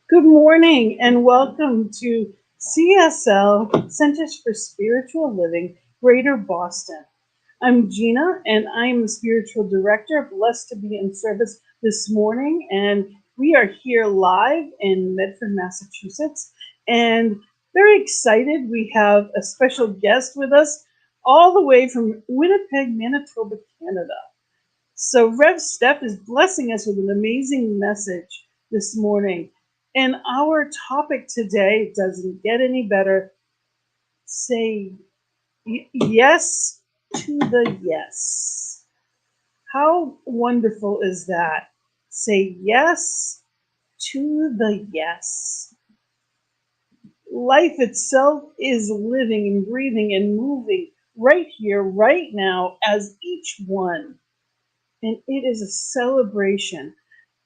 Good morning and welcome to CSL, Centers for Spiritual Living, Greater Boston. I'm Gina and I'm the spiritual director. Blessed to be in service this morning, and we are here live in Medford, Massachusetts, and very excited. We have a special guest with us all the way from Winnipeg, Manitoba, Canada. So Rev Steph is blessing us with an amazing message this morning. And our topic today doesn't get any better. Say yes to the yes. How wonderful is that? Say yes to the yes. Life itself is living and breathing and moving right here, right now, as each one. And it is a celebration.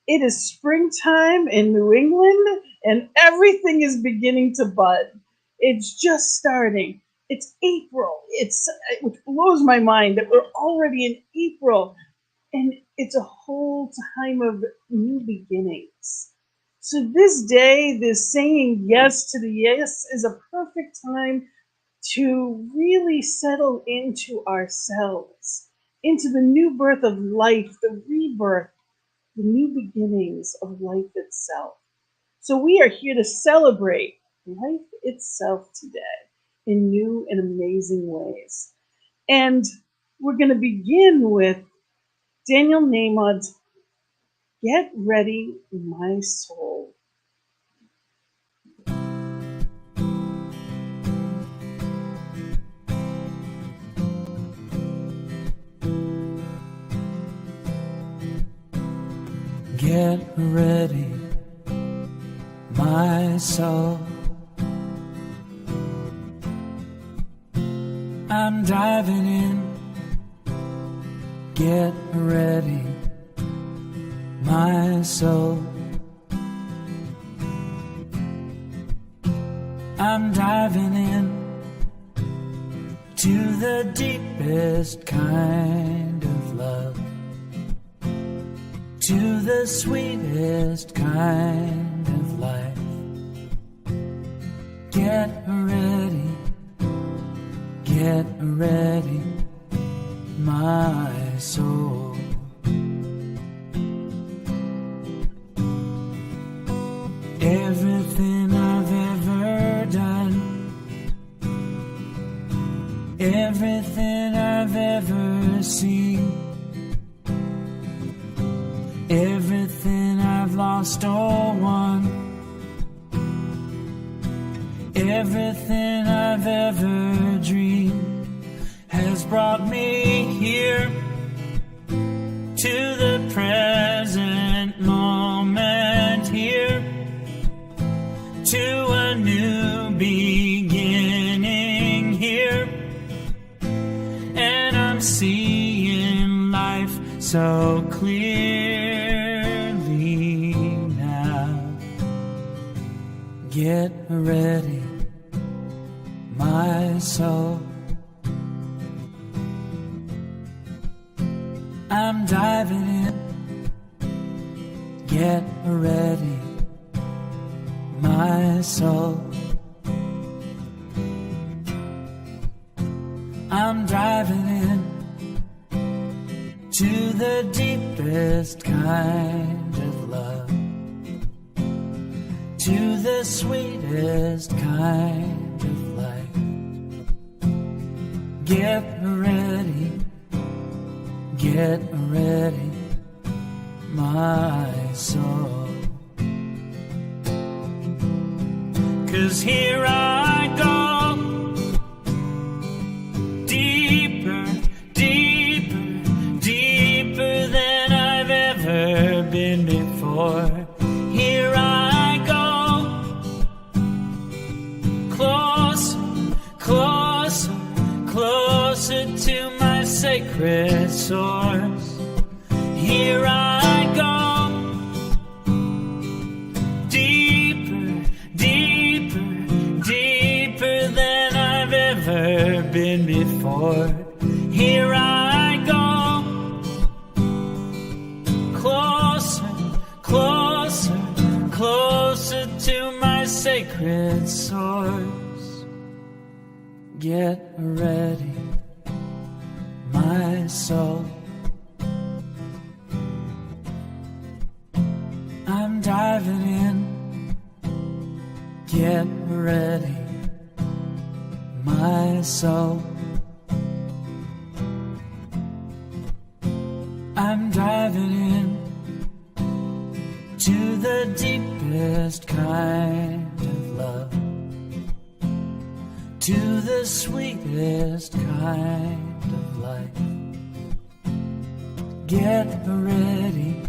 It is springtime in New England and everything is beginning to bud. It's just starting. It's April. Which blows my mind that we're already in April, and it's a whole time of new beginnings. So this day, this saying yes to the yes is a perfect time to really settle into ourselves, into the new birth of life, the rebirth, the new beginnings of life itself. So we are here to celebrate life itself today in new and amazing ways. And we're going to begin with Daniel Nahmod's Get Ready, My Soul. Get ready, my soul. I'm diving in. Get ready, my soul. I'm diving in to the deepest kind of love, to the sweetest kind of life. Get ready, my soul. Everything I've ever done, everything I've ever seen, everything I've lost or won, everything I've ever dreamed has brought me here to the present moment, here to a new beginning here. And I'm seeing life so clearly now. Get ready, my soul. I'm diving in. Get ready, my soul. I'm driving in to the deepest kind of love, to the sweetest kind of life. Get ready, my soul. 'Cause here I go, deeper, deeper, deeper than I've ever been before. Here I go, closer, closer, closer to my sacred source. Here I go, deeper, deeper, deeper than I've ever been before. Here I go, close. sacred source. Get ready, my soul. I'm diving in. Get ready, my soul. I'm diving in to the deepest kind of love, to the sweetest kind of life. Get ready,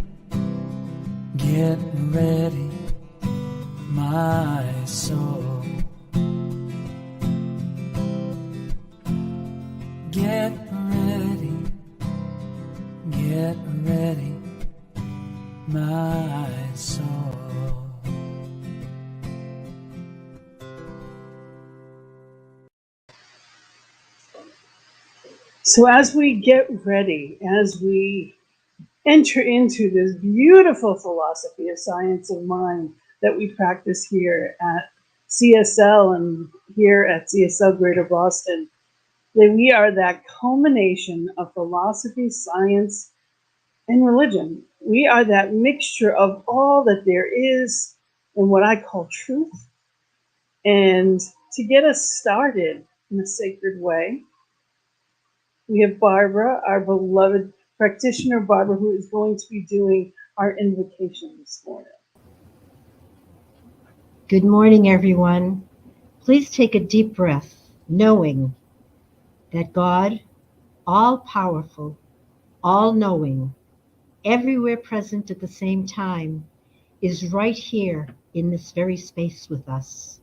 my soul. Get ready, my soul. So, as we get ready, as we enter into this beautiful philosophy of science of mind that we practice here at CSL and here at CSL Greater Boston, that we are that culmination of philosophy, science, and religion. We are that mixture of all that there is in what I call truth. And to get us started in a sacred way, we have Barbara, our beloved practitioner, Barbara, who is going to be doing our invocation this morning. Good morning, everyone. Please take a deep breath, knowing that God, all powerful, all knowing, everywhere present at the same time, is right here in this very space with us.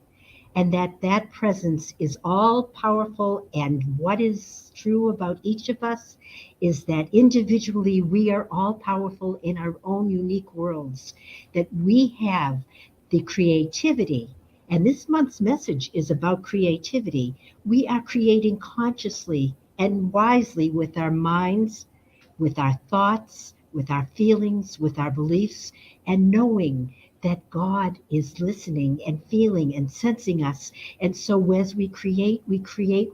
And that presence is all powerful. And what is true about each of us is that individually we are all powerful in our own unique worlds, that we have the creativity. And this month's message is about creativity. We are creating consciously and wisely with our minds, with our thoughts, with our feelings, with our beliefs, and knowing that God is listening and feeling and sensing us. And so as we create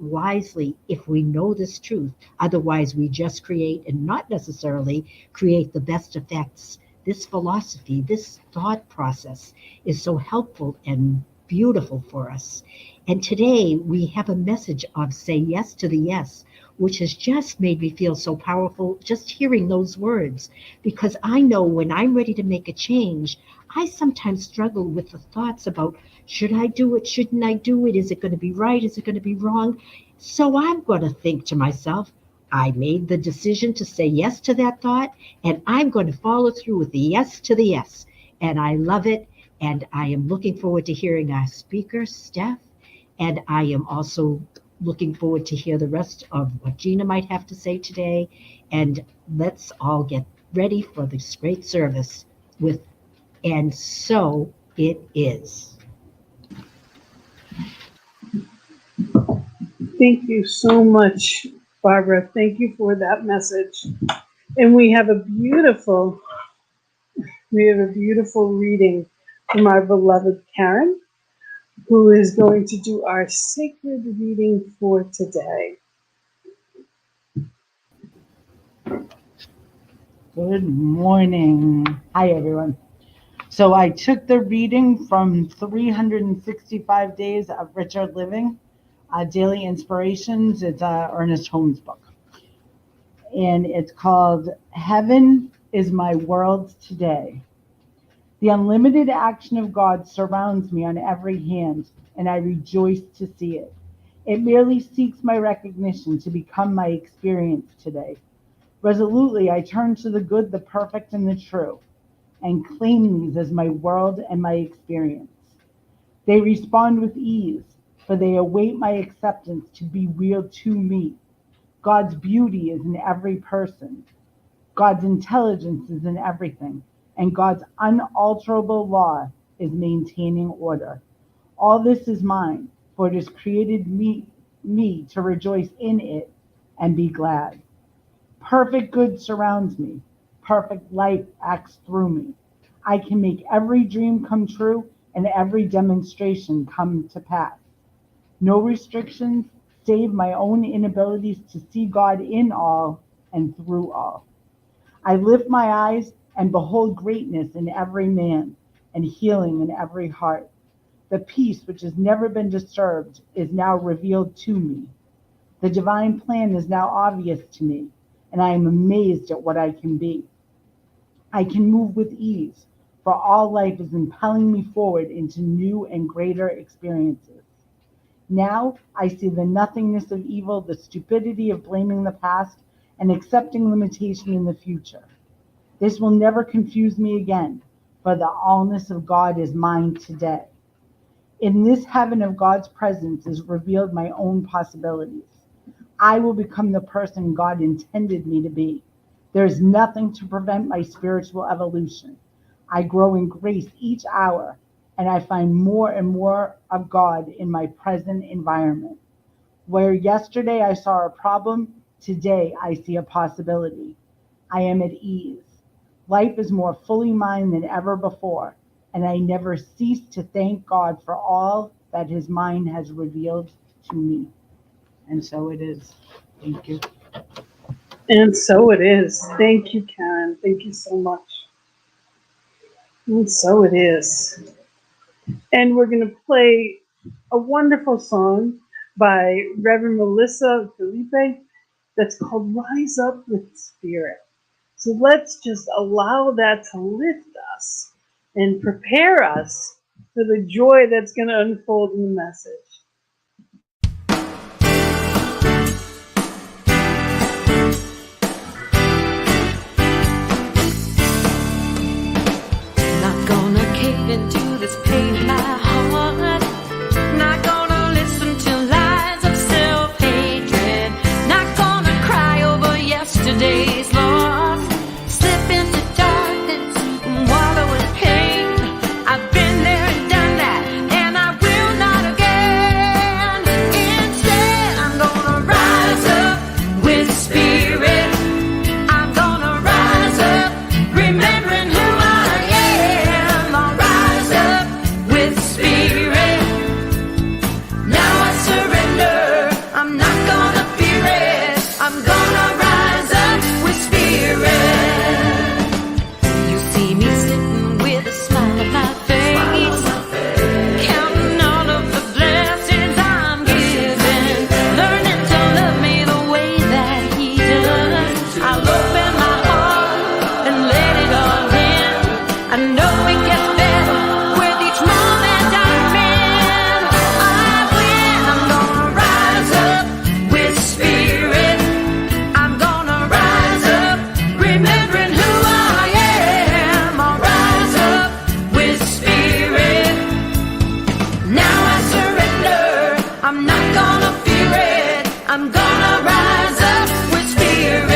wisely if we know this truth. Otherwise, we just create and not necessarily create the best effects. This philosophy, this thought process is so helpful and beautiful for us. And today we have a message of say yes to the yes, which has just made me feel so powerful just hearing those words. Because I know when I'm ready to make a change, I sometimes struggle with the thoughts about should I do it, shouldn't I do it, is it going to be right, is it going to be wrong? So I'm going to think to myself, I made the decision to say yes to that thought, and I'm going to follow through with the yes to the yes. And I love it, and I am looking forward to hearing our speaker, Steph, and I am also looking forward to hear the rest of what Gina might have to say today. And let's all get ready for this great service with "And So It Is." Thank you so much, Barbara. Thank you for that message. And we have a beautiful reading from our beloved Karen, who is going to do our sacred reading for today. Good morning. Hi, everyone. So I took the reading from 365 Days of Richer Living, Daily Inspirations. It's Ernest Holmes' book. And it's called Heaven is My World Today. The unlimited action of God surrounds me on every hand, and I rejoice to see it. It merely seeks my recognition to become my experience today. Resolutely, I turn to the good, the perfect, and the true, and claim these as my world and my experience. They respond with ease, for they await my acceptance to be real to me. God's beauty is in every person. God's intelligence is in everything, and God's unalterable law is maintaining order. All this is mine, for it has created me to rejoice in it and be glad. Perfect good surrounds me. Perfect light acts through me. I can make every dream come true and every demonstration come to pass. No restrictions save my own inabilities to see God in all and through all. I lift my eyes and behold greatness in every man and healing in every heart. The peace which has never been disturbed is now revealed to me. The divine plan is now obvious to me, and I am amazed at what I can be. I can move with ease, for all life is impelling me forward into new and greater experiences. Now I see the nothingness of evil, the stupidity of blaming the past, and accepting limitation in the future. This will never confuse me again, for the allness of God is mine today. In this heaven of God's presence is revealed my own possibilities. I will become the person God intended me to be. There is nothing to prevent my spiritual evolution. I grow in grace each hour, and I find more and more of God in my present environment. Where yesterday I saw a problem, today I see a possibility. I am at ease. Life is more fully mine than ever before, and I never cease to thank God for all that His mind has revealed to me. And so it is. Thank you. And so it is. Thank you, Karen. Thank you so much. And so it is. And we're going to play a wonderful song by Reverend Melissa Felipe that's called Rise Up with Spirit. So let's just allow that to lift us and prepare us for the joy that's going to unfold in the message. Not gonna cave into this pain in my heart. Not gonna listen to lies of self-hatred. Not gonna cry over yesterday's loss. Slip into darkness and wallow in pain. I've been there and done that, and I will not again. Instead, I'm gonna rise up with spirit. I'm gonna rise up, remembering who I am. I'll rise up with spirit. Now I surrender. I'm not gonna fear it. I'm gonna rise up with spirit. You see me sitting with a smile on my face, counting all of the blessings I'm given, learning to love me the way that He does. I'll open my heart and let it all in. I know it gets better with each moment I'm in. I win. I'm gonna rise up with spirit. I'm gonna rise up, remembering who I am. I'll rise up with spirit. Now I surrender. I'm not gonna fear it. I'm gonna rise up with spirit.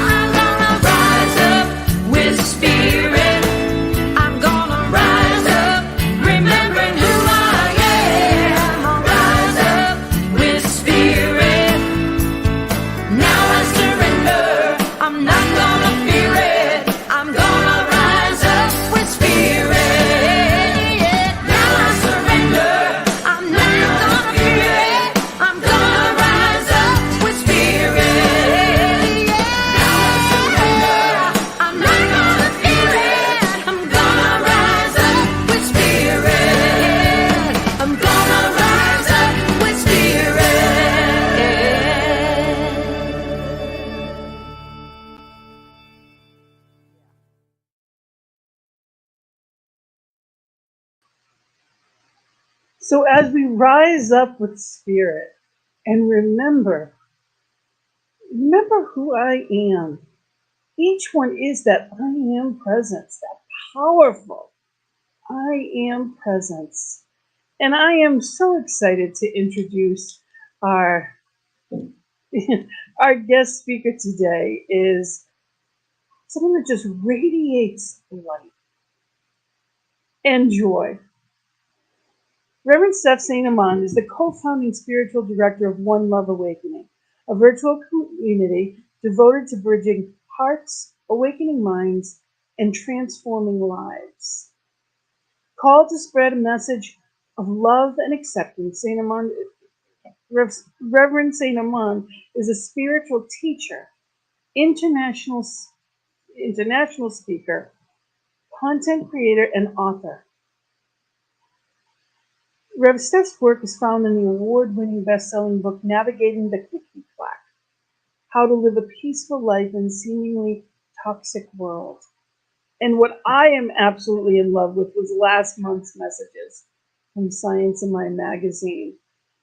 I'm gonna rise up with spirit. I'm gonna rise up, remembering who I am. I'll rise up with spirit. Now I surrender. I'm not gonna fear it. I'm gonna rise up with spirit. Now I surrender. I'm not gonna fear it. I'm gonna rise up with spirit. Now I surrender. I'm not gonna fear it. I'm gonna rise up with spirit. I'm gonna rise up with spirit. So as we rise up with spirit and remember who I am. Each one is that I am presence, that powerful I am presence. And I am so excited to introduce our Our guest speaker today is someone that just radiates light and joy. Reverend Steph St. Amand is the co-founding spiritual director of One Love Awakening, a virtual community devoted to bridging hearts, awakening minds, and transforming lives. Called to spread a message of love and acceptance, Reverend St. Amand is a spiritual teacher, international international speaker, content creator, and author. Rev Steph's work is found in the award-winning best-selling book Navigating the Clicky Clack: How to Live a Peaceful Life in a Seemingly Toxic World. And what I am absolutely in love with was last month's messages from Science in My magazine.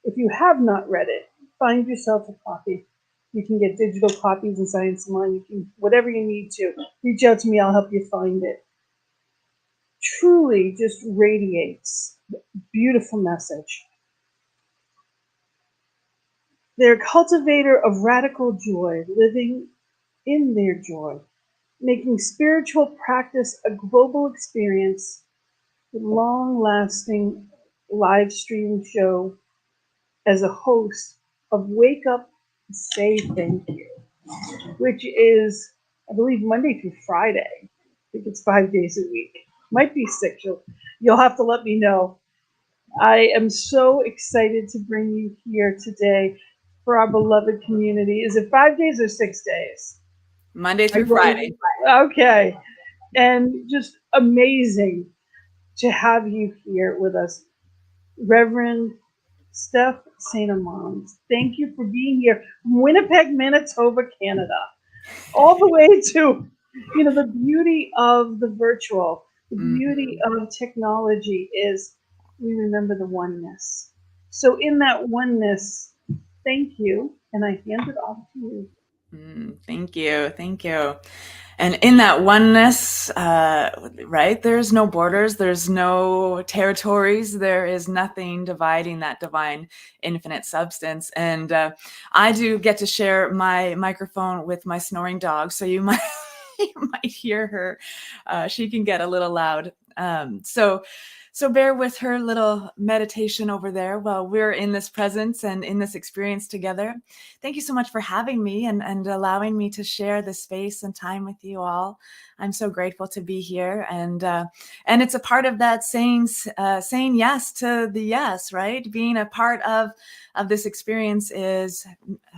If you have not read it, find yourself a copy. You can get digital copies in Science in Mind. You can, whatever you need to, reach out to me. I'll help you find it. Truly just radiates beautiful message. They're a cultivator of radical joy, living in their joy, making spiritual practice a global experience with long-lasting live stream show as a host of Wake Up and Say Thank You, which is, I believe, Monday through Friday. I think it's 5 days a week. Might be 6. You'll have to let me know. I am so excited to bring you here today for our beloved community. Is it 5 days or 6 days? Monday through Friday. Okay. And just amazing to have you here with us, Reverend Steph St. Amand. Thank you for being here from Winnipeg, Manitoba, Canada, all the way to, the beauty of the virtual, the beauty of technology is we remember the oneness. So in that oneness, thank you, and I hand it off to you. Thank you. Thank you. And in that oneness, right, there's no borders, there's no territories, there is nothing dividing that divine infinite substance. And I do get to share my microphone with my snoring dog, so you might hear her. She can get a little loud. So bear with her little meditation over there while we're in this presence and in this experience together. Thank you so much for having me and allowing me to share this space and time with you all. I'm so grateful to be here, and it's a part of that saying yes to the yes, right? Being a part of this experience is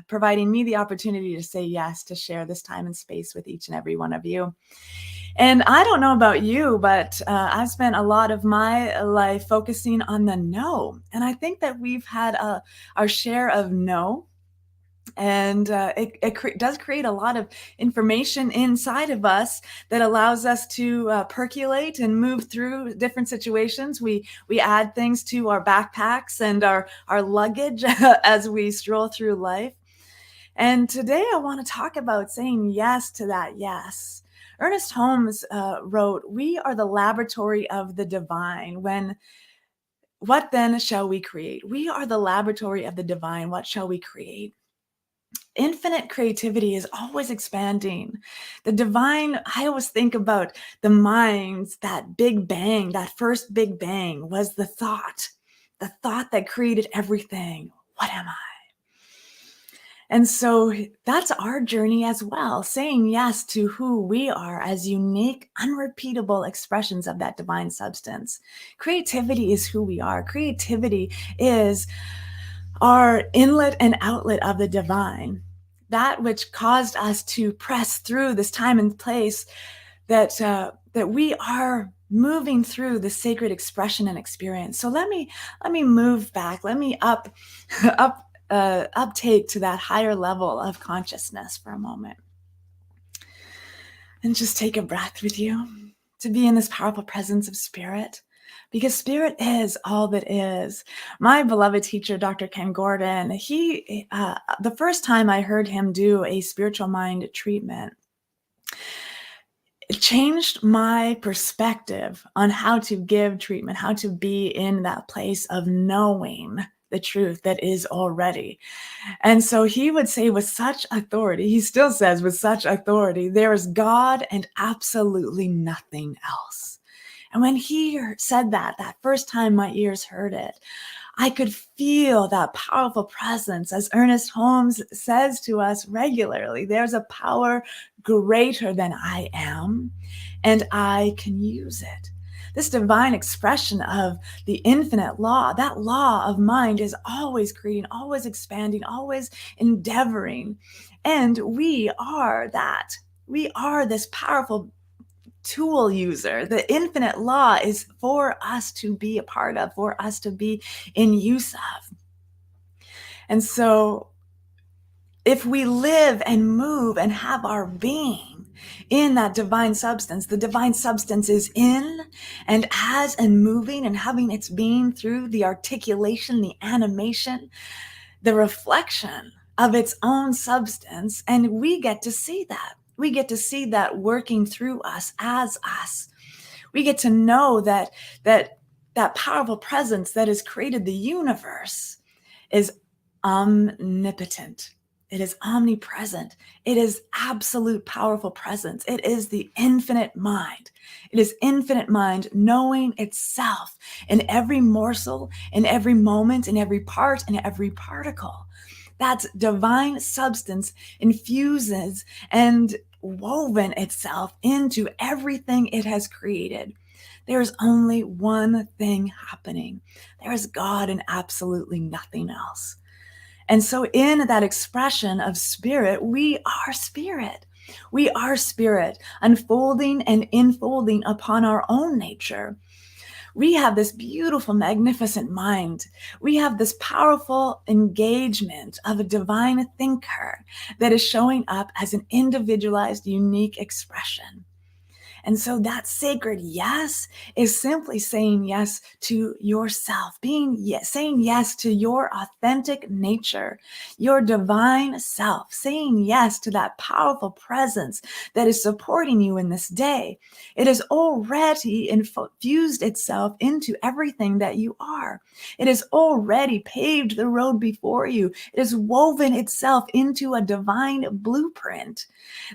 providing me the opportunity to say yes, to share this time and space with each and every one of you. And I don't know about you, but I've spent a lot of my life focusing on the no. And I think that we've had our share of no. And it does create a lot of information inside of us that allows us to percolate and move through different situations. We add things to our backpacks and our luggage as we stroll through life. And today I want to talk about saying yes to that yes. Ernest Holmes wrote, "We are the laboratory of the divine. What then shall we create? We are the laboratory of the divine. What shall we create?" Infinite creativity is always expanding. The divine, I always think about the minds, that big bang, that first big bang was the thought that created everything. What am I? And so that's our journey as well, saying yes to who we are as unique, unrepeatable expressions of that divine substance. Creativity is who we are. Creativity is our inlet and outlet of the divine, that which caused us to press through this time and place, that we are moving through the sacred expression and experience. So let me move back. Let me uptake to that higher level of consciousness for a moment. And just take a breath with you to be in this powerful presence of spirit, because spirit is all that is. My beloved teacher, Dr. Ken Gordon, the first time I heard him do a spiritual mind treatment, it changed my perspective on how to give treatment, how to be in that place of knowing the truth that is already. And so he would say with such authority, he still says with such authority, there is God and absolutely nothing else. And when he said that first time my ears heard it, I could feel that powerful presence. As Ernest Holmes says to us regularly, there's a power greater than I am, and I can use it. This divine expression of the infinite law, that law of mind is always creating, always expanding, always endeavoring. And we are that. We are this powerful tool user. The infinite law is for us to be a part of, for us to be in use of. And so if we live and move and have our being in that divine substance, the divine substance is in and as and moving and having its being through the articulation, the animation, the reflection of its own substance. And we get to see that. We get to see that working through us as us. We get to know that powerful presence that has created the universe is omnipotent. It is omnipresent. It is absolute powerful presence. It is the infinite mind. It is infinite mind knowing itself in every morsel, in every moment, in every part, in every particle. That divine substance infuses and woven itself into everything it has created. There's only one thing happening. There is God and absolutely nothing else. And so in that expression of spirit, we are spirit. We are spirit, unfolding and enfolding upon our own nature. We have this beautiful, magnificent mind. We have this powerful engagement of a divine thinker that is showing up as an individualized, unique expression. And so that sacred yes is simply saying yes to yourself, saying yes to your authentic nature, your divine self, saying yes to that powerful presence that is supporting you in this day. It has already infused itself into everything that you are. It has already paved the road before you. It has woven itself into a divine blueprint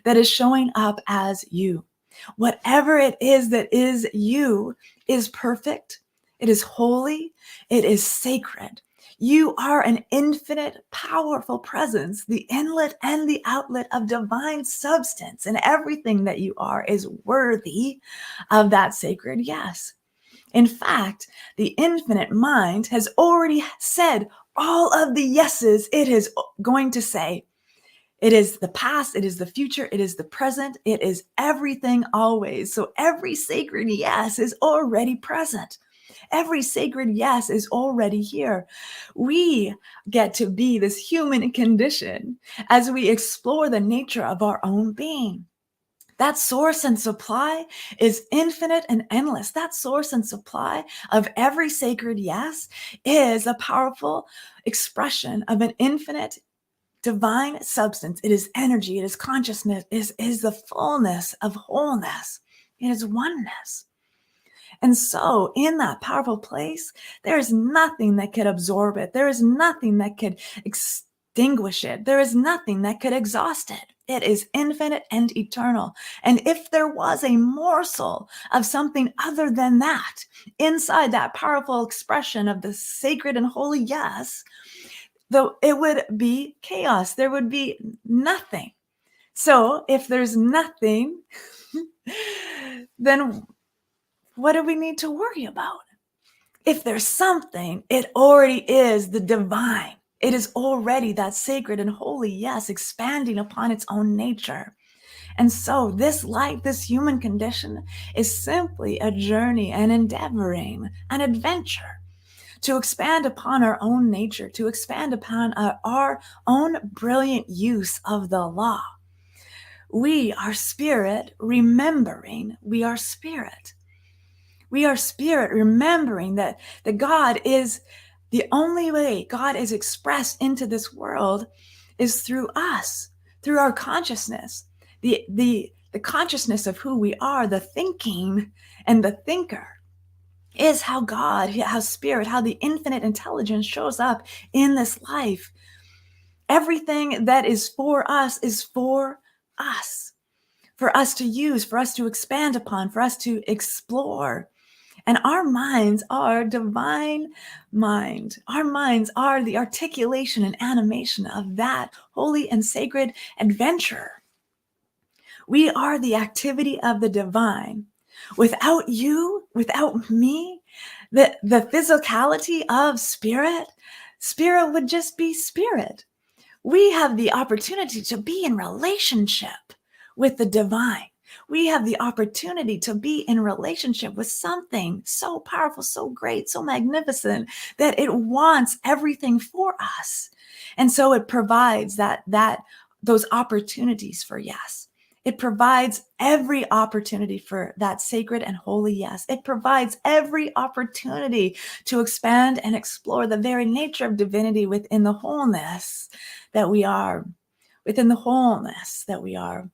that is showing up as you. Whatever it is that is you is perfect. It is holy. It is sacred. You are an infinite, powerful presence, the inlet and the outlet of divine substance, and everything that you are is worthy of that sacred yes. In fact, the infinite mind has already said all of the yeses it is going to say. It is the past, it is the future, it is the present, it is everything always. So every sacred yes is already present. Every sacred yes is already here. We get to be this human condition as we explore the nature of our own being. That source and supply is infinite and endless. That source and supply of every sacred yes is a powerful expression of an infinite divine substance. It is energy. It is consciousness. It is the fullness of wholeness. It is oneness. And so in that powerful place, there is nothing that could absorb it. There is nothing that could extinguish it. There is nothing that could exhaust it. It is infinite and eternal. And if there was a morsel of something other than that inside that powerful expression of the sacred and holy yes, though it would be chaos. There would be nothing. So if there's nothing, then what do we need to worry about? If there's something, it already is the divine. It is already that sacred and holy yes, expanding upon its own nature. And so this life, this human condition is simply a journey, an endeavoring, an adventure to expand upon our own nature, to expand upon our own brilliant use of the law. We are spirit, remembering we are spirit. We are spirit, remembering that God is the only way God is expressed into this world is through us, through our consciousness, the consciousness of who we are, the thinking and the thinker. is how God, how Spirit, how the infinite intelligence shows up in this life. Everything that is for us for us to use, for us to expand upon, for us to explore. And our minds are divine mind. Our minds are the articulation and animation of that holy and sacred adventure. We are the activity of the divine. Without you, without me, the physicality of spirit would just be spirit. We have the opportunity to be in relationship with the divine. We have the opportunity to be in relationship with something so powerful, so great, so magnificent that it wants everything for us. And so it provides those opportunities for yes. It provides every opportunity for that sacred and holy yes. It provides every opportunity to expand and explore the very nature of divinity within the wholeness that we are, within the wholeness that we are.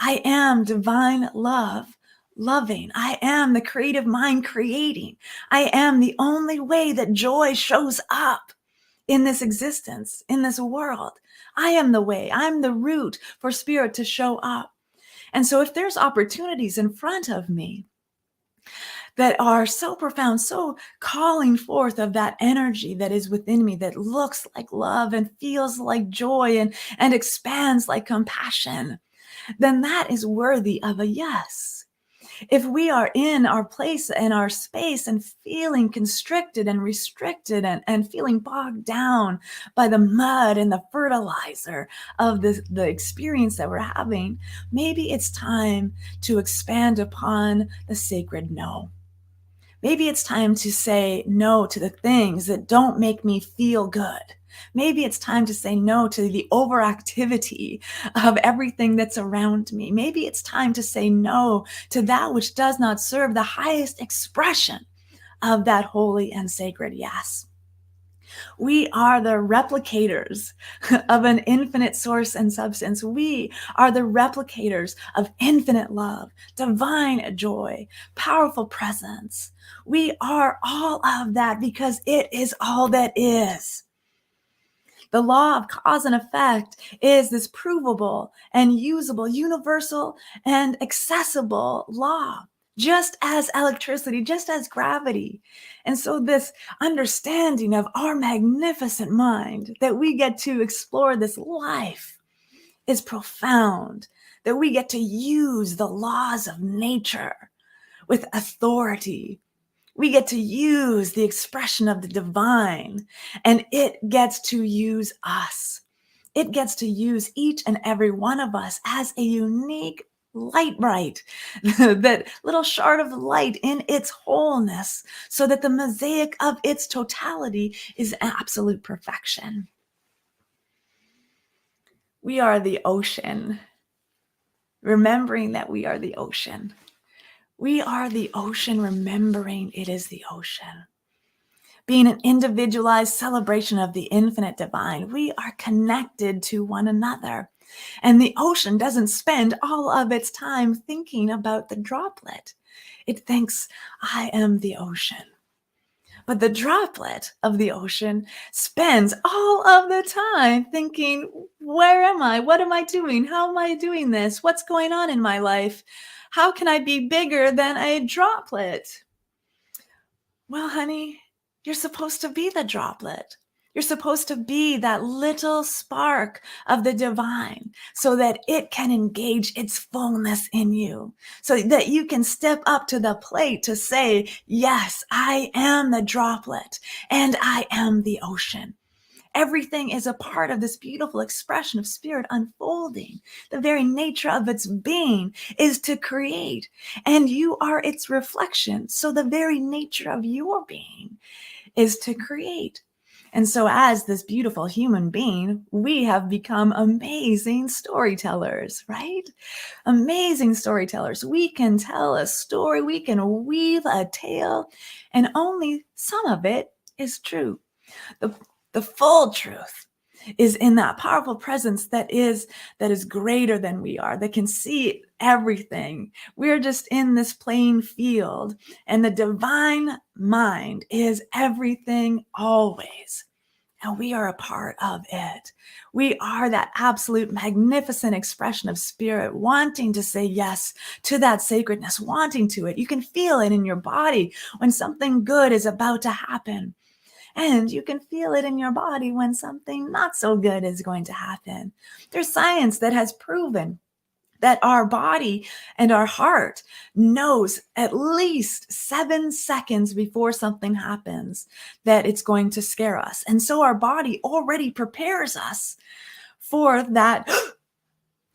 I am divine love, loving. I am the creative mind creating. I am the only way that joy shows up in this existence, in this world. I am the way. I'm the root for spirit to show up. And so if there's opportunities in front of me that are so profound, so calling forth of that energy that is within me, that looks like love and feels like joy and expands like compassion, then that is worthy of a yes. If we are in our place and our space and feeling constricted and restricted and feeling bogged down by the mud and the fertilizer of the experience that we're having, maybe it's time to expand upon the sacred no. Maybe it's time to say no to the things that don't make me feel good. Maybe it's time to say no to the overactivity of everything that's around me. Maybe it's time to say no to that which does not serve the highest expression of that holy and sacred yes. We are the replicators of an infinite source and substance. We are the replicators of infinite love, divine joy, powerful presence. We are all of that because it is all that is. The law of cause and effect is this provable and usable, universal and accessible law, just as electricity, just as gravity. And so this understanding of our magnificent mind, that we get to explore this life, is profound, that we get to use the laws of nature with authority. We get to use the expression of the divine, and it gets to use us. It gets to use each and every one of us as a unique light bright, that little shard of light in its wholeness, so that the mosaic of its totality is absolute perfection. We are the ocean, remembering that we are the ocean. We are the ocean, remembering it is the ocean. Being an individualized celebration of the infinite divine, we are connected to one another. And the ocean doesn't spend all of its time thinking about the droplet. It thinks, I am the ocean. But the droplet of the ocean spends all of the time thinking, where am I? What am I doing? How am I doing this? What's going on in my life? How can I be bigger than a droplet? Well, honey, you're supposed to be the droplet. You're supposed to be that little spark of the divine so that it can engage its fullness in you, so that you can step up to the plate to say, yes, I am the droplet and I am the ocean. Everything is a part of this beautiful expression of spirit unfolding. The very nature of its being is to create, and you are its reflection. So the very nature of your being is to create. And so as this beautiful human being, we have become amazing storytellers, right? Amazing storytellers. We can tell a story, we can weave a tale, and only some of it is true. The full truth is in that powerful presence that is greater than we are, that can see everything. We're just in this playing field, and the divine mind is everything always. And we are a part of it. We are that absolute magnificent expression of spirit, wanting to say yes to that sacredness, wanting to it. You can feel it in your body when something good is about to happen. And you can feel it in your body when something not so good is going to happen. There's science that has proven that our body and our heart knows at least 7 seconds before something happens that it's going to scare us. And so our body already prepares us for that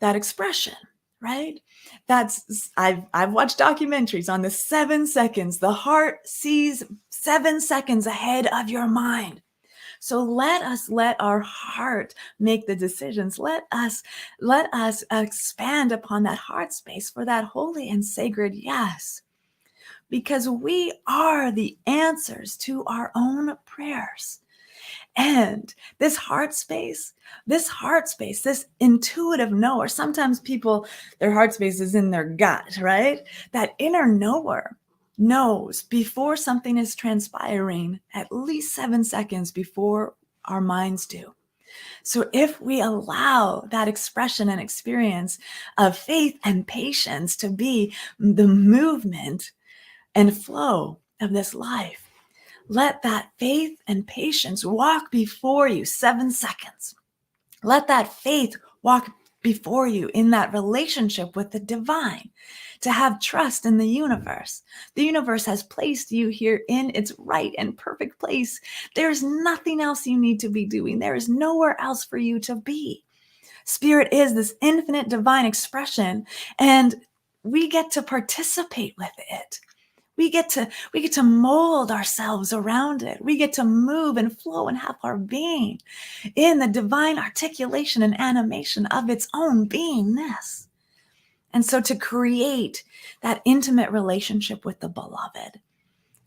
expression, right? I've watched documentaries on the 7 seconds. The heart sees 7 seconds ahead of your mind. So let our heart make the decisions. Let us expand upon that heart space for that holy and sacred yes, because we are the answers to our own prayers. And this heart space, this intuitive knower, sometimes people, their heart space is in their gut, right? That inner knower knows before something is transpiring at least 7 seconds before our minds do. So if we allow that expression and experience of faith and patience to be the movement and flow of this life, let that faith and patience walk before you 7 seconds. Let that faith walk before you in that relationship with the divine, to have trust in the universe. The universe has placed you here in its right and perfect place. There's nothing else you need to be doing. There is nowhere else for you to be. Spirit is this infinite divine expression, and we get to participate with it. We get to mold ourselves around it. We get to move and flow and have our being in the divine articulation and animation of its own beingness. And so to create that intimate relationship with the beloved,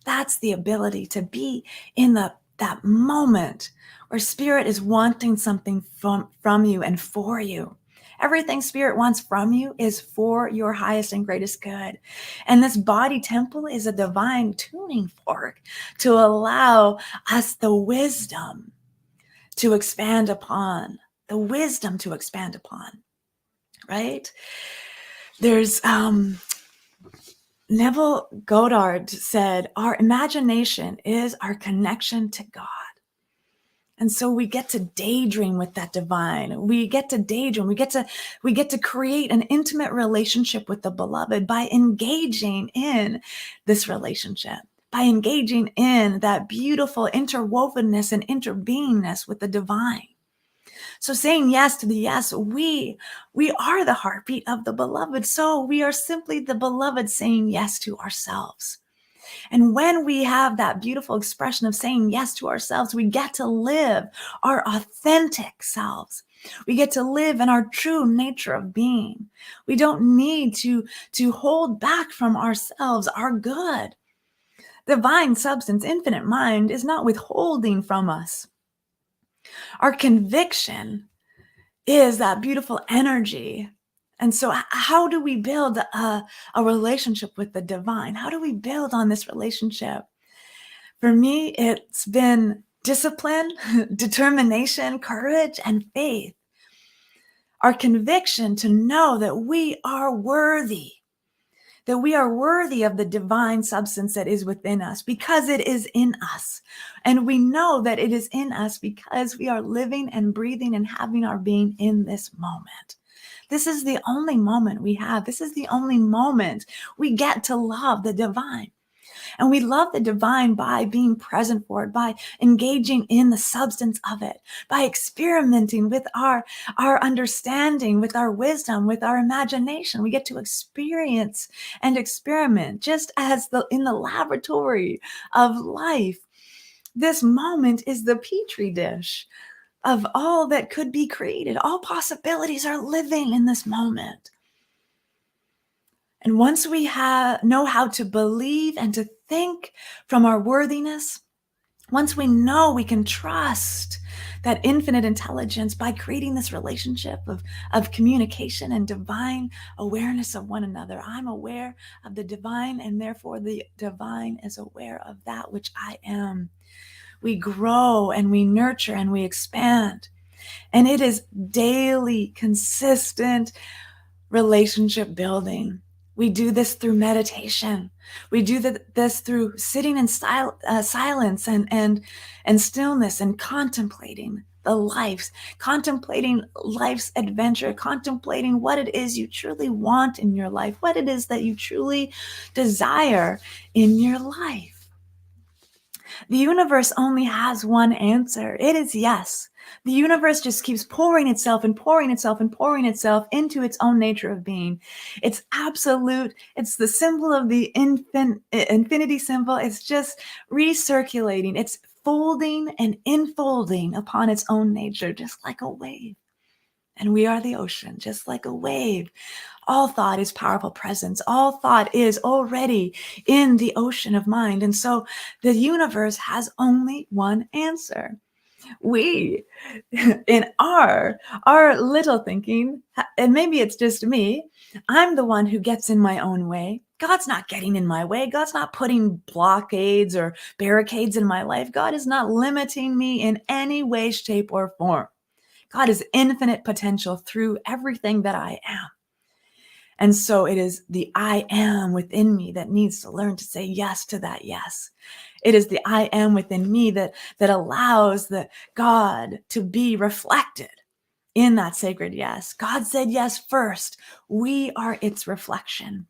that's the ability to be in that moment where spirit is wanting something from you and for you. Everything spirit wants from you is for your highest and greatest good. And this body temple is a divine tuning fork to allow us the wisdom to expand upon, right? There's Neville Goddard said, our imagination is our connection to God. And so we get to daydream with that divine. We get to daydream. We get to create an intimate relationship with the beloved by engaging in this relationship, by engaging in that beautiful interwovenness and interbeingness with the divine. So saying yes to the yes, we are the heartbeat of the beloved. So we are simply the beloved saying yes to ourselves. And when we have that beautiful expression of saying yes to ourselves, we get to live our authentic selves. We get to live in our true nature of being. We don't need to hold back from ourselves our good. Divine substance, infinite mind, is not withholding from us. Our conviction is that beautiful energy. And so how do we build a relationship with the divine? How do we build on this relationship? For me, it's been discipline, determination, courage, and faith. Our conviction to know that we are worthy of the divine substance that is within us because it is in us. And we know that it is in us because we are living and breathing and having our being in this moment. This is the only moment we have. This is the only moment we get to love the divine. And we love the divine by being present for it, by engaging in the substance of it, by experimenting with our understanding, with our wisdom, with our imagination. We get to experience and experiment just as in the laboratory of life. This moment is the petri dish of all that could be created. All possibilities are living in this moment. And once we know how to believe and to think from our worthiness, once we know, we can trust that infinite intelligence by creating this relationship of communication and divine awareness of one another. I'm aware of the divine, and therefore the divine is aware of that which I am. We grow and we nurture and we expand. And it is daily, consistent relationship building. We do this through meditation. We do this through sitting in silence and stillness and contemplating contemplating life's adventure, contemplating what it is you truly want in your life, what it is that you truly desire in your life. The universe only has one answer. It is yes. The universe just keeps pouring itself and pouring itself and pouring itself into its own nature of being. It's absolute. It's the symbol of the infinity symbol. It's just recirculating. It's folding and enfolding upon its own nature, just like a wave. And we are the ocean, just like a wave. All thought is powerful presence. All thought is already in the ocean of mind. And so the universe has only one answer. We, in our little thinking, and maybe it's just me, I'm the one who gets in my own way. God's not getting in my way. God's not putting blockades or barricades in my life. God is not limiting me in any way, shape, or form. God is infinite potential through everything that I am. And so it is the I am within me that needs to learn to say yes to that yes. It is the I am within me that allows the God to be reflected in that sacred yes. God said yes first. We are its reflection.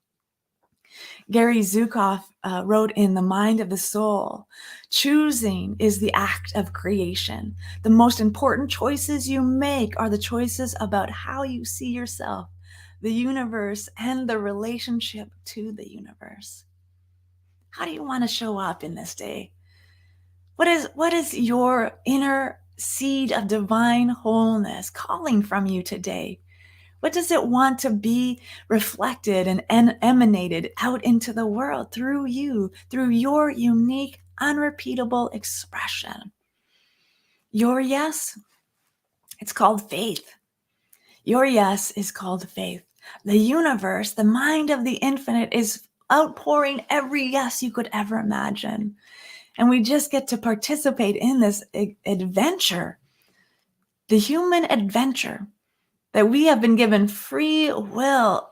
Gary Zukav wrote in The Mind of the Soul, choosing is the act of creation. The most important choices you make are the choices about how you see yourself, the universe, and the relationship to the universe. How do you want to show up in this day? What is your inner seed of divine wholeness calling from you today? What does it want to be reflected and emanated out into the world through you, through your unique, unrepeatable expression? Your yes, it's called faith. Your yes is called faith. The universe, the mind of the infinite, is outpouring every yes you could ever imagine. And we just get to participate in this adventure, the human adventure, that we have been given free will.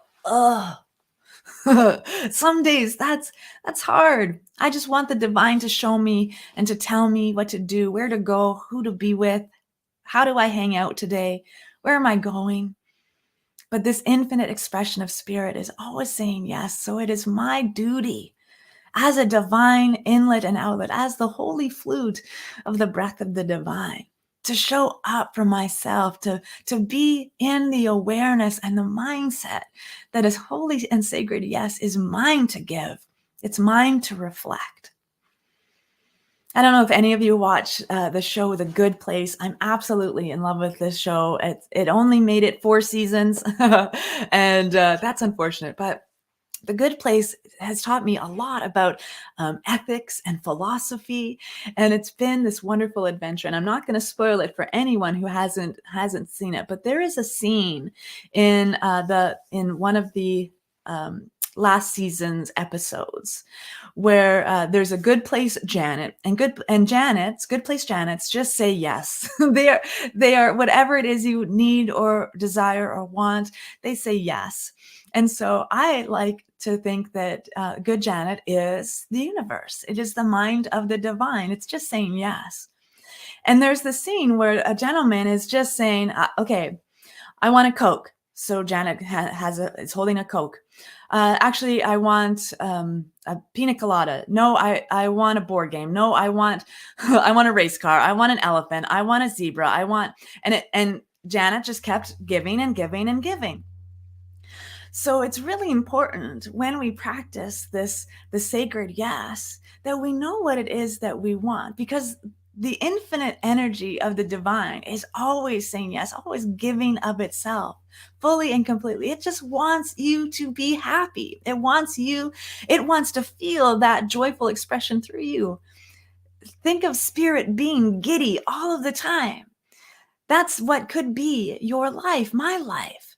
Some days that's hard. I just want the divine to show me and to tell me what to do, where to go, who to be with, how do I hang out today, where am I going? But this infinite expression of spirit is always saying yes. So it is my duty as a divine inlet and outlet, as the holy flute of the breath of the divine, to show up for myself, to be in the awareness and the mindset that is holy and sacred. Yes, is mine to give. It's mine to reflect. I don't know if any of you watch the show The Good Place. I'm absolutely in love with this show. It only made it 4 seasons, and that's unfortunate. But The Good Place has taught me a lot about ethics and philosophy, and it's been this wonderful adventure. And I'm not going to spoil it for anyone who hasn't seen it. But there is a scene in one of the last season's episodes where there's a good place Janet, and good place Janets just say yes. they are whatever it is you need or desire or want, they say yes. And so I like to think that good Janet is the universe. It is the mind of the divine. It's just saying yes. And there's the scene where a gentleman is just saying, okay, I want a Coke. So Janet is holding a Coke. Actually, I want a pina colada. No, I want a board game. No, I want a race car. I want an elephant. I want a zebra. And Janet just kept giving and giving and giving. So it's really important when we practice the sacred yes, that we know what it is that we want, because the infinite energy of the divine is always saying yes, always giving of itself fully and completely. It just wants you to be happy. It wants to feel that joyful expression through you. think of spirit being giddy all of the time. That's what could be your life, my life.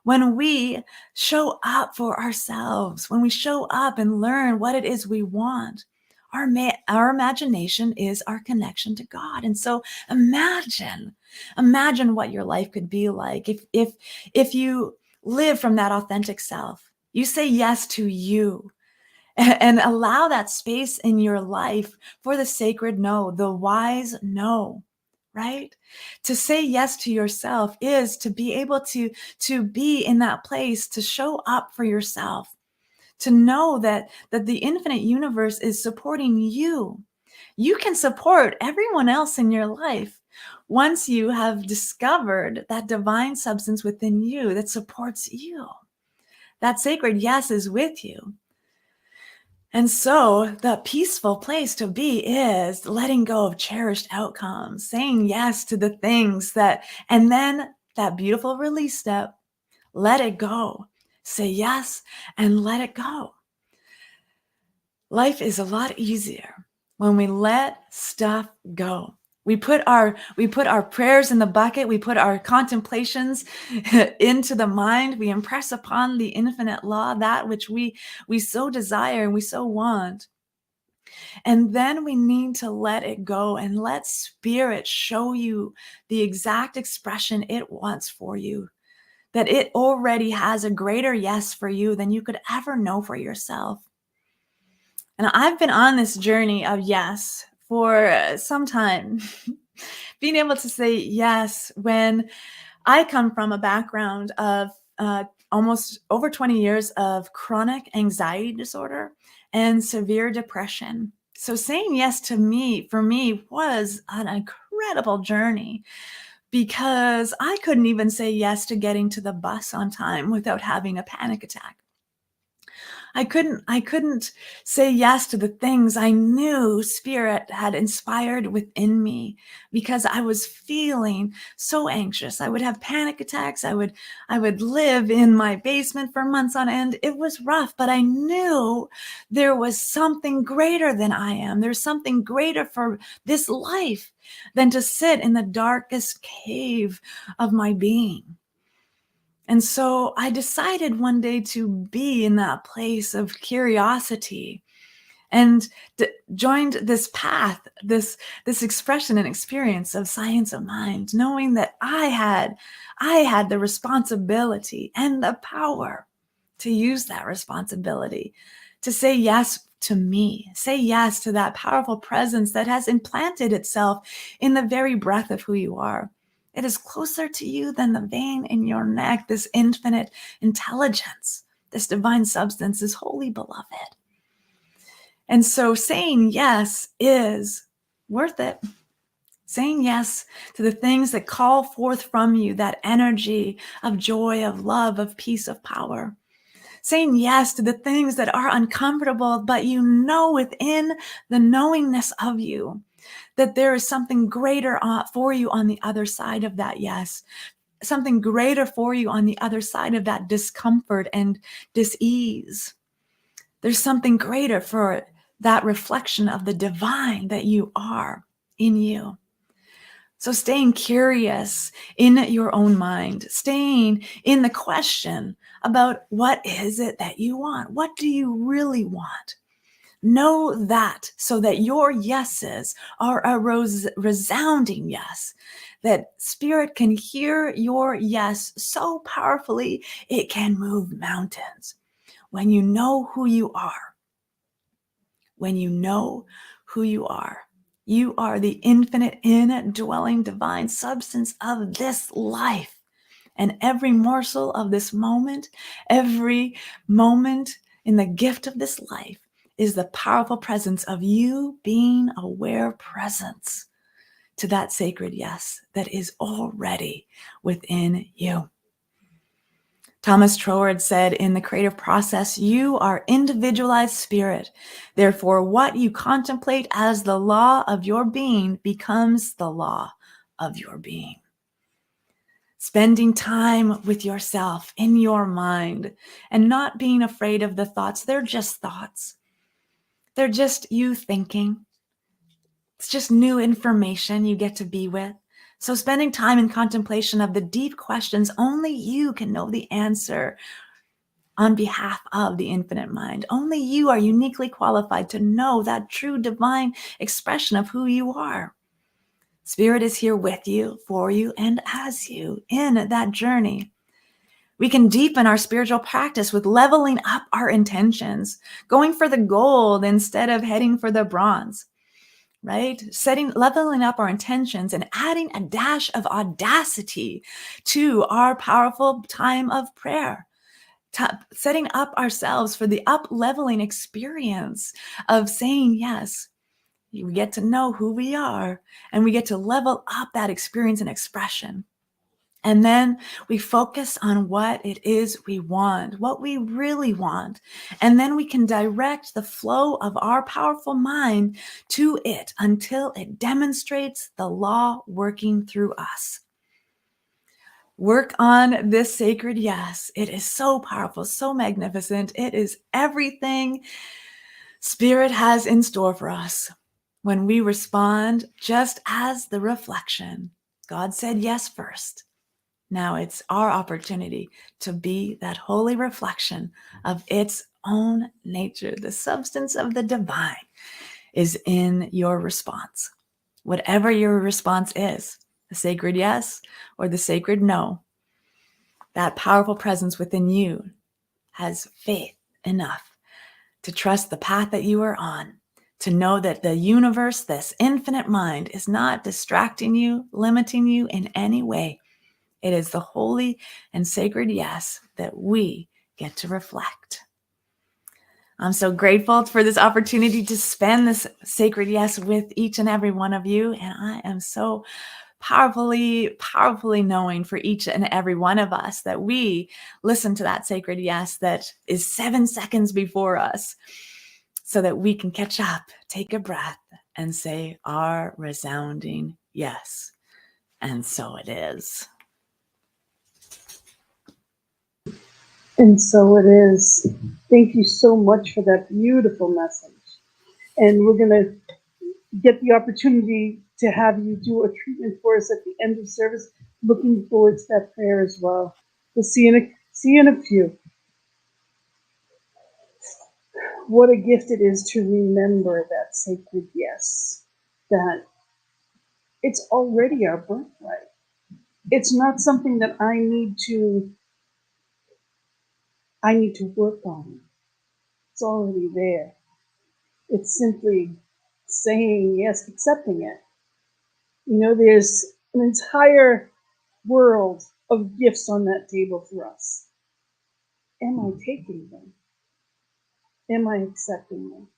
When we show up for ourselves, when we show up and learn what it is we want, our imagination is our connection to God. And so imagine what your life could be like if you live from that authentic self. You say yes to you and allow that space in your life for the sacred no, the wise no, right? To say yes to yourself is to be able to be in that place, to show up for yourself, to know that the infinite universe is supporting you. You can support everyone else in your life once you have discovered that divine substance within you that supports you. That sacred yes is with you. And so the peaceful place to be is letting go of cherished outcomes, saying yes to the things and then that beautiful release step, let it go. Say yes and let it go. Life is a lot easier when we let stuff go. We put our prayers in the bucket. We put our contemplations into the mind. We impress upon the infinite law that which we so desire and we so want. And then we need to let it go and let spirit show you the exact expression it wants for you, that it already has a greater yes for you than you could ever know for yourself. And I've been on this journey of yes for some time, being able to say yes when I come from a background of almost over 20 years of chronic anxiety disorder and severe depression. So saying yes to me, for me, was an incredible journey because I couldn't even say yes to getting to the bus on time without having a panic attack. I couldn't say yes to the things I knew spirit had inspired within me because I was feeling so anxious. I would have panic attacks. I would live in my basement for months on end. It was rough, but I knew there was something greater than I am. There's something greater for this life than to sit in the darkest cave of my being. And so I decided one day to be in that place of curiosity and joined this path, this expression and experience of science of mind, knowing that I had the responsibility and the power to use that responsibility, to say yes to me, say yes to that powerful presence that has implanted itself in the very breath of who you are. It is closer to you than the vein in your neck. This infinite intelligence, this divine substance is wholly beloved. And so saying yes is worth it. Saying yes to the things that call forth from you that energy of joy, of love, of peace, of power. Saying yes to the things that are uncomfortable, but you know within the knowingness of you that there is something greater for you on the other side of that yes, something greater for you on the other side of that discomfort and dis-ease. There's something greater for that reflection of the divine that you are in you. So staying curious in your own mind, staying in the question about what is it that you want? What do you really want? Know that so that your yeses are a resounding yes, that spirit can hear your yes so powerfully it can move mountains. When you know who you are, you are the infinite indwelling divine substance of this life. And every morsel of this moment, every moment in the gift of this life is the powerful presence of you being aware presence to that sacred yes that is already within you. Thomas Troward said, in the creative process, you are individualized spirit. Therefore, what you contemplate as the law of your being becomes the law of your being. Spending time with yourself in your mind and not being afraid of the thoughts. They're just thoughts. They're just you thinking. It's just new information you get to be with. So spending time in contemplation of the deep questions only you can know the answer on behalf of the infinite mind. Only you are uniquely qualified to know that true divine expression of who you are. Spirit is here with you, for you, and as you in that journey. We can deepen our spiritual practice with leveling up our intentions, going for the gold instead of heading for the bronze, right? Leveling up our intentions and adding a dash of audacity to our powerful time of prayer. Setting up ourselves for the up-leveling experience of saying yes. We get to know who we are, and we get to level up that experience and expression. And then we focus on what it is we want, what we really want. And then we can direct the flow of our powerful mind to it until it demonstrates the law working through us. Work on this sacred yes. It is so powerful, so magnificent. It is everything Spirit has in store for us when we respond just as the reflection. God said yes first. Now it's our opportunity to be that holy reflection of its own nature. The substance of the divine is in your response. Whatever your response is, the sacred yes or the sacred no, that powerful presence within you has faith enough to trust the path that you are on, to know that the universe, this infinite mind, is not distracting you, limiting you in any way. It is the holy and sacred yes that we get to reflect. I'm so grateful for this opportunity to spend this sacred yes with each and every one of you. And I am so powerfully knowing for each and every one of us that we listen to that sacred yes that is 7 seconds before us so that we can catch up, take a breath, and say our resounding yes. And so it is. And so it is. Thank you so much for that beautiful message. And we're going to get the opportunity to have you do a treatment for us at the end of service. Looking forward to that prayer as well. We'll see you in a few. What a gift it is to remember that sacred yes, that it's already our birthright. It's not something that I need to work on. It's already there. It's simply saying yes, accepting it. You know, there's an entire world of gifts on that table for us. Am I taking them? Am I accepting them?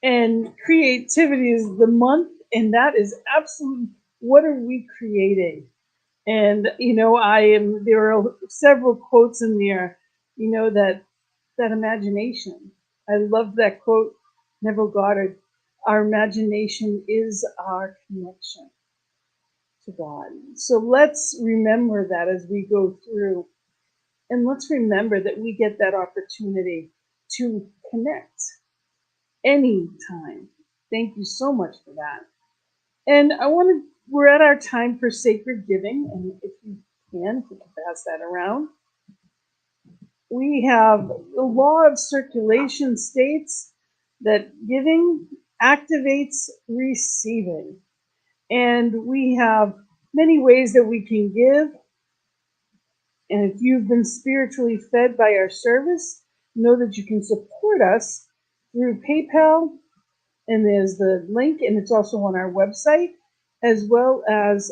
And creativity is the month, and that is absolutely what are we creating? And there are several quotes in there, that imagination. I love that quote, Neville Goddard. Our imagination is our connection to God. So let's remember that as we go through. And let's remember that we get that opportunity to connect anytime. Thank you so much for that. And we're at our time for sacred giving. And if you can pass that around. We have the law of circulation states that giving activates receiving. And we have many ways that we can give. And if you've been spiritually fed by our service, know that you can support us through PayPal. And there's the link, and it's also on our website, as well as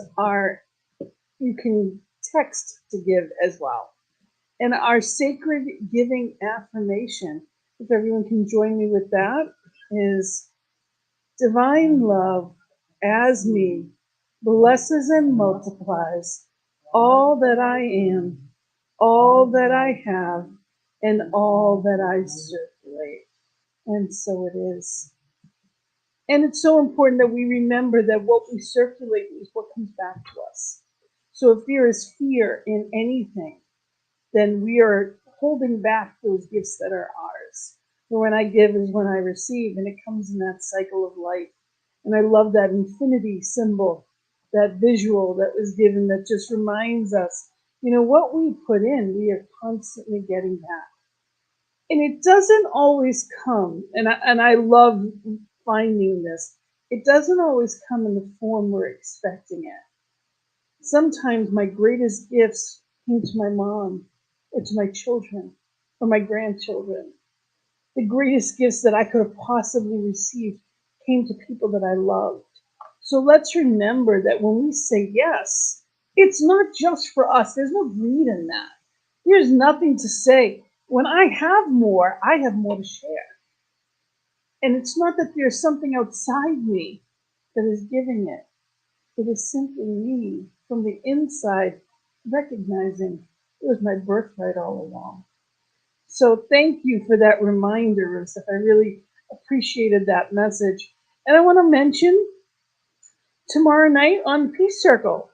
you can text to give as well. And our sacred giving affirmation, if everyone can join me with that, is divine love as me blesses and multiplies all that I am, all that I have, and all that I circulate. And so it is. And it's so important that we remember that what we circulate is what comes back to us. So if there is fear in anything, then we are holding back those gifts that are ours. For when I give is when I receive, and it comes in that cycle of life. And I love that infinity symbol, that visual that was given that just reminds us, what we put in, we are constantly getting back. And it doesn't always come, and I love finding this, it doesn't always come in the form we're expecting it. Sometimes my greatest gifts came to my mom, or to my children, or my grandchildren. The greatest gifts that I could have possibly received came to people that I loved. So let's remember that when we say yes, it's not just for us. There's no greed in that. There's nothing to say. When I have more to share. And it's not that there's something outside me that is giving it. It is simply me from the inside recognizing it was my birthright all along. So thank you for that reminder, Rusev. I really appreciated that message. And I want to mention tomorrow night on Peace Circle,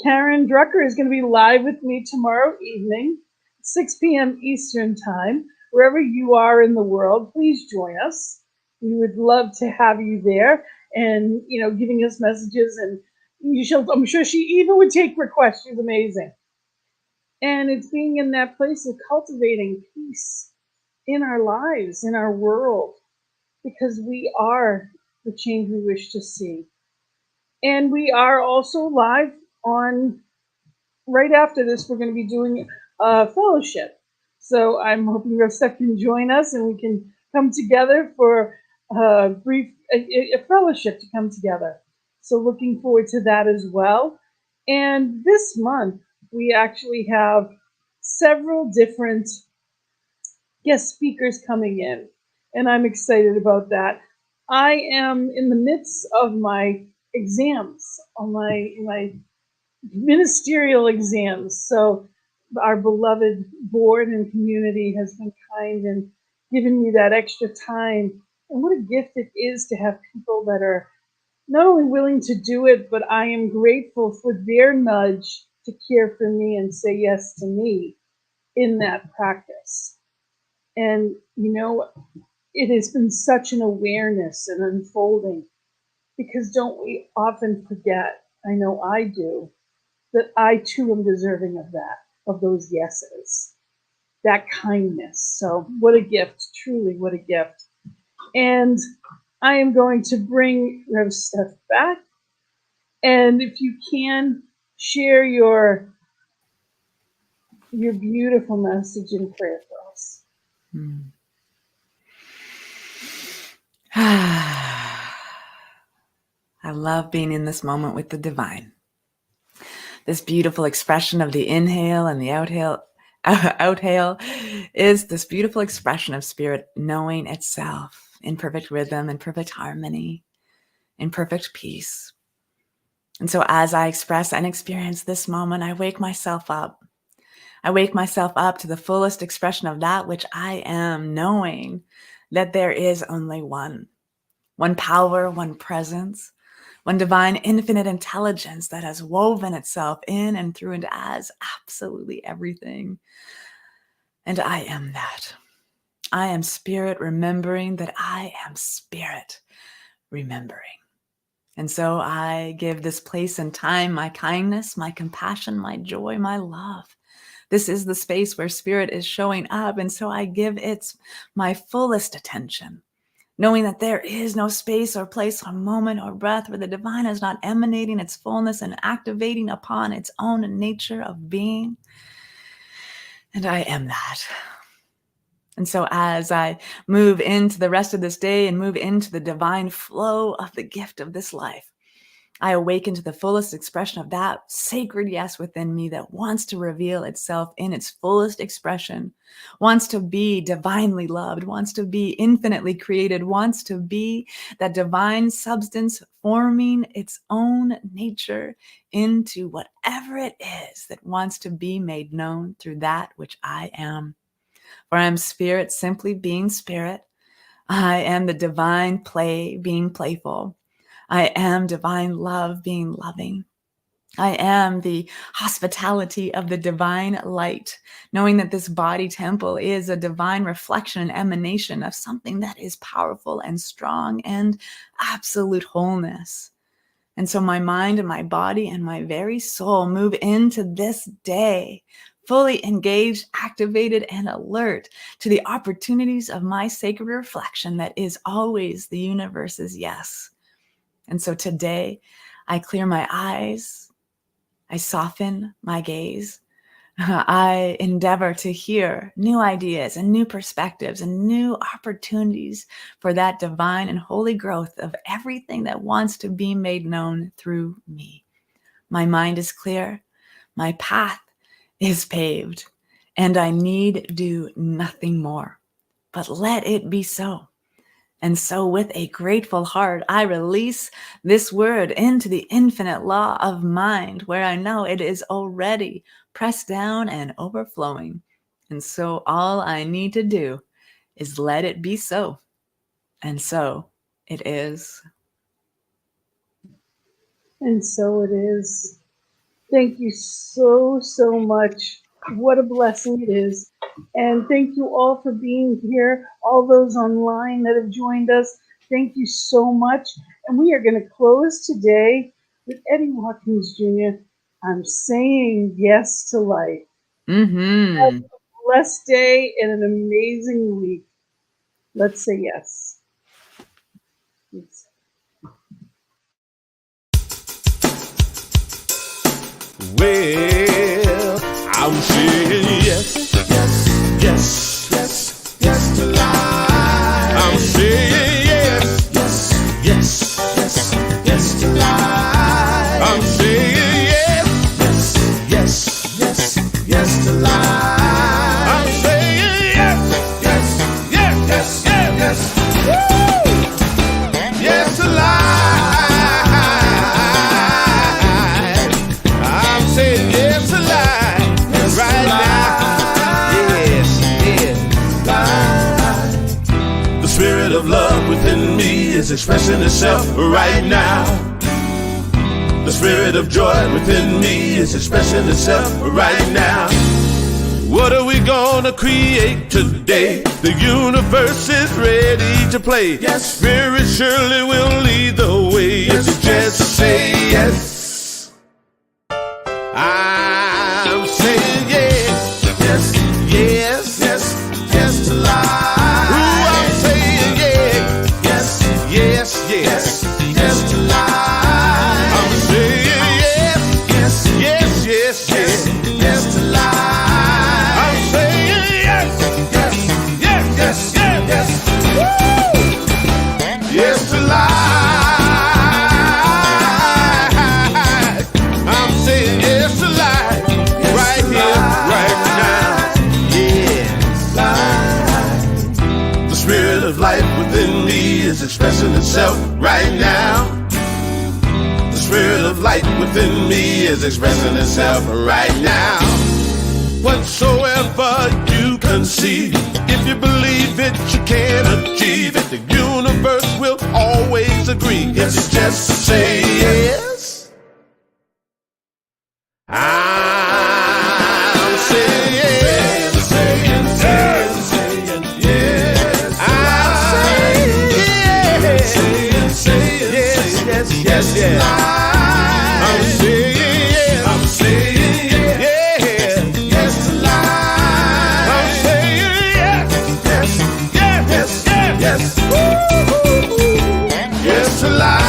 Karen Drucker is going to be live with me tomorrow evening, 6 p.m. Eastern Time. Wherever you are in the world, please join us. We would love to have you there and, giving us messages. And I'm sure she even would take requests. She's amazing. And it's being in that place of cultivating peace in our lives, in our world, because we are the change we wish to see. And we are also live on, right after this, we're going to be doing a fellowship. So I'm hoping Steph can join us and we can come together for a fellowship to come together. So looking forward to that as well. And this month, we actually have several different guest speakers coming in, and I'm excited about that. I am in the midst of my exams, on my ministerial exams. So our beloved board and community has been kind and given me that extra time. And what a gift it is to have people that are not only willing to do it, but I am grateful for their nudge to care for me and say yes to me in that practice. And, it has been such an awareness and unfolding, because don't we often forget, I know I do, that I too am deserving of that, of those yeses, that kindness. So what a gift, truly what a gift. And I am going to bring Rev Steph back. And if you can, share your beautiful message in prayer for us. I love being in this moment with the divine. This beautiful expression of the inhale and the outhale is this beautiful expression of spirit knowing itself in perfect rhythm, in perfect harmony, in perfect peace. And so as I express and experience this moment, I wake myself up. I wake myself up to the fullest expression of that which I am, knowing that there is only one power, one presence, one divine infinite intelligence that has woven itself in and through and as absolutely everything. And I am that. I am spirit remembering that I am spirit remembering. And so I give this place and time my kindness, my compassion, my joy, my love. This is the space where spirit is showing up. And so I give it my fullest attention, knowing that there is no space or place or moment or breath where the divine is not emanating its fullness and activating upon its own nature of being. And I am that. And so as I move into the rest of this day and move into the divine flow of the gift of this life, I awaken to the fullest expression of that sacred yes within me that wants to reveal itself in its fullest expression, wants to be divinely loved, wants to be infinitely created, wants to be that divine substance forming its own nature into whatever it is that wants to be made known through that which I am. For I am spirit simply being spirit. I am the divine play being playful. I am divine love being loving. I am the hospitality of the divine light, knowing that this body temple is a divine reflection and emanation of something that is powerful and strong and absolute wholeness. And so my mind and my body and my very soul move into this day, fully engaged, activated, and alert to the opportunities of my sacred reflection that is always the universe's yes. And so today, I clear my eyes, I soften my gaze, I endeavor to hear new ideas and new perspectives and new opportunities for that divine and holy growth of everything that wants to be made known through me. My mind is clear, my path is paved, and I need do nothing more, but let it be so. And so with a grateful heart, I release this word into the infinite law of mind, where I know it is already pressed down and overflowing. And so all I need to do is let it be so. And so it is. And so it is. Thank you so, so much. What a blessing it is. And thank you all for being here, all those online that have joined us. Thank you so much. And we are going to close today with Eddie Watkins Jr. I'm saying yes to life. Mm-hmm. Have a blessed day and an amazing week. Let's say yes. Well, I'm saying yes, yes, yes, yes, yes to life. I'm saying yes, yes, yes, yes, yes to life. I'm saying yes, yes, yes, yes, yes to life. I'm saying yes, yes, yes, yes, yes, yes. Woo! Yes to life. Of love within me is expressing itself right now. The spirit of joy within me is expressing itself right now. What are we gonna create today? The universe is ready to play. Yes, Spirit surely will lead the way. Yes, if you just say yes. I'm saying yes, yes, yes, yes, yes to life. Yes, yes, yes to life. I'm saying yes, yes, yes, yes, yes, yes to life. I'm saying yes, yes, yes, yes, yes, yes. Woo! Yes to life. I'm saying yes to life. Yes right to here, life. Right now. Yes. The spirit of life within me is expressing itself right now. The spirit of light within me is expressing itself right now. Whatsoever you conceive, if you believe it, you can achieve it. The universe will always agree. Yes, it's just to say yes. I'm saying yes, saying yes, saying yes. I'm saying yes, yes, yes, yes. I'm saying yes, I'm saying yes, yes to life. I'm saying yes, yes, yes, yes, yes, woo-hoo-hoo. Yes to life.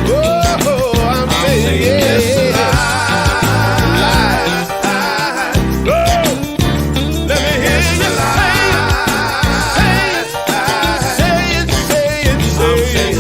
Oh, I'm saying yes to life. Oh, let me hear you say it, say it, say it, say it.